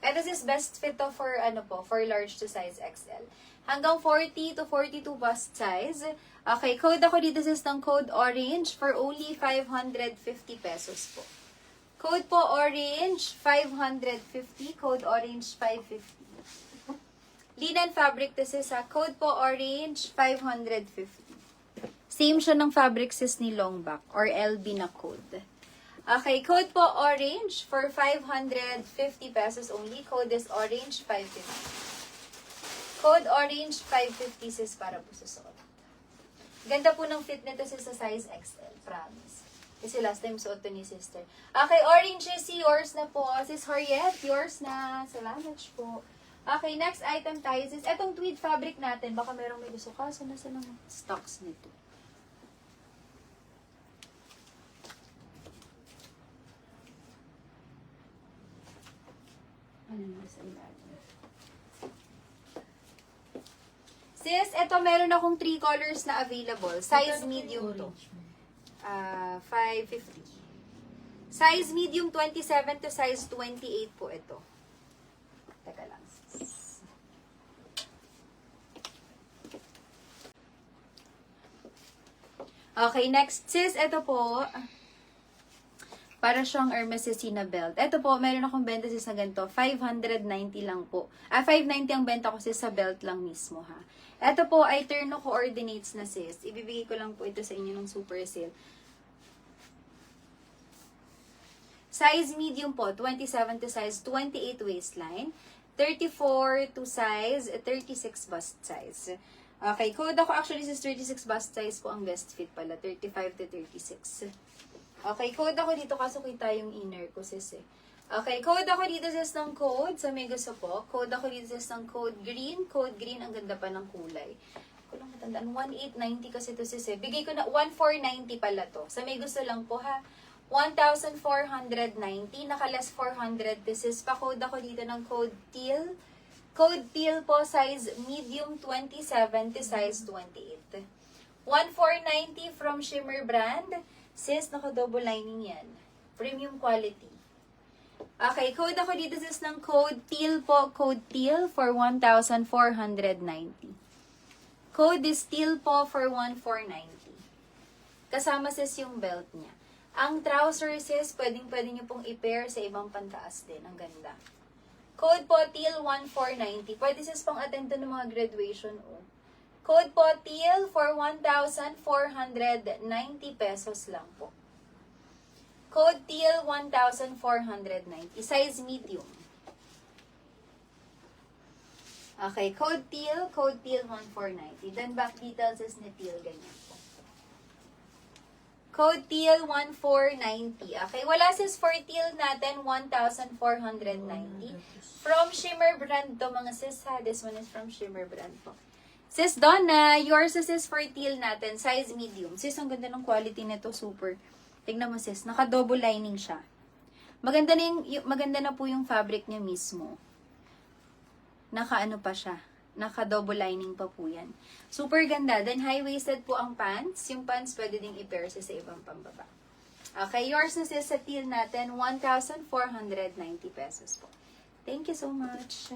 Ito is best fit to for, for large to size XL. Hanggang 40 to 42 bust size. Okay, code ako dito sis ng code orange for only 550 pesos po. Code po orange, 550. Code orange, 550. Linen fabric this is code po orange, 550. Same siya ng fabric sis ni long back or LB na code. Okay, code po orange for 550 pesos only. Code is orange, 550. Code orange, 550 sis para po sa suot. Ganda po ng fit nito sis sa size XL, promise. Kasi last time suot to ni sister. Okay, orange is yours na po. Sis Horiet, yours na. Salamat po. Okay, next item tayo sis. Etong tweed fabric natin, baka merong may gusto. Kaso nasa ng stocks nito. Ano na sa ilalim? Sis, eto meron akong 3 colors na available. Size medium to. 550. Size medium 27 to size 28 po ito. Teka lang. Okay, next sis, ito po. Para siyang Hermes Cecina belt. Ito po, meron akong benta sis na ganito. 590 lang po. 590 ang benta ko sis sa belt lang mismo ha. Ito po ay terno coordinates na sis. Ibibigay ko lang po ito sa inyo ng super sale. Size medium po, 27 to size 28 waistline. 34 to size 36 bust size. Okay, code ako actually sis 36 bust size po ang best fit pala. 35 to 36. Okay, code ako dito kaso kita yung inner ko sis eh. Okay, code ako dito sis ng code sa may gusto po. Code ako dito sis ng code green. Code green, ang ganda pa ng kulay. Ko lang matandaan, 1890 kasi ito sis eh. Bigay ko na 1490 pala to. Sa may gusto lang po ha. 1,490. Naka-less 400 pieces. Pa-code ako dito ng code teal. Code teal po, size medium 27 to size 28. 1,490 from Shimmer brand. Sis, naka-double lining yan. Premium quality. Okay, code ako dito sis ng code teal po. Code teal for 1,490. Code is teal po for 1,490. Kasama sis yung belt niya. Ang trousers sis, pwedeng-pwede nyo pong i-pair sa ibang pantaas din. Ang ganda. Code po teal 1,490. Pwede sis pang attend ng mga graduation o. Code po teal for 1,490 pesos lang po. Code teal 1,490. Size medium. Okay, code teal 1,490. Then back details is ni teal, ganyan po. Code teal 1,490. Okay, wala sis for teal natin 1,490. From Shimmer brand to mga sis ha. This one is from Shimmer brand po. Sis Donna, yours is for teal natin. Size medium. Sis, ang ganda ng quality nito. Super. Tingnan mo sis, naka-double lining siya. Maganda na po yung fabric niya mismo. Naka-ano pa siya. Naka-double lining pa po yan. Super ganda. Then high-waisted po ang pants. Yung pants pwede ding i-pair sa ibang pambaba. Okay, yours na sis sa teal natin, 1,490 pesos po. Thank you so much.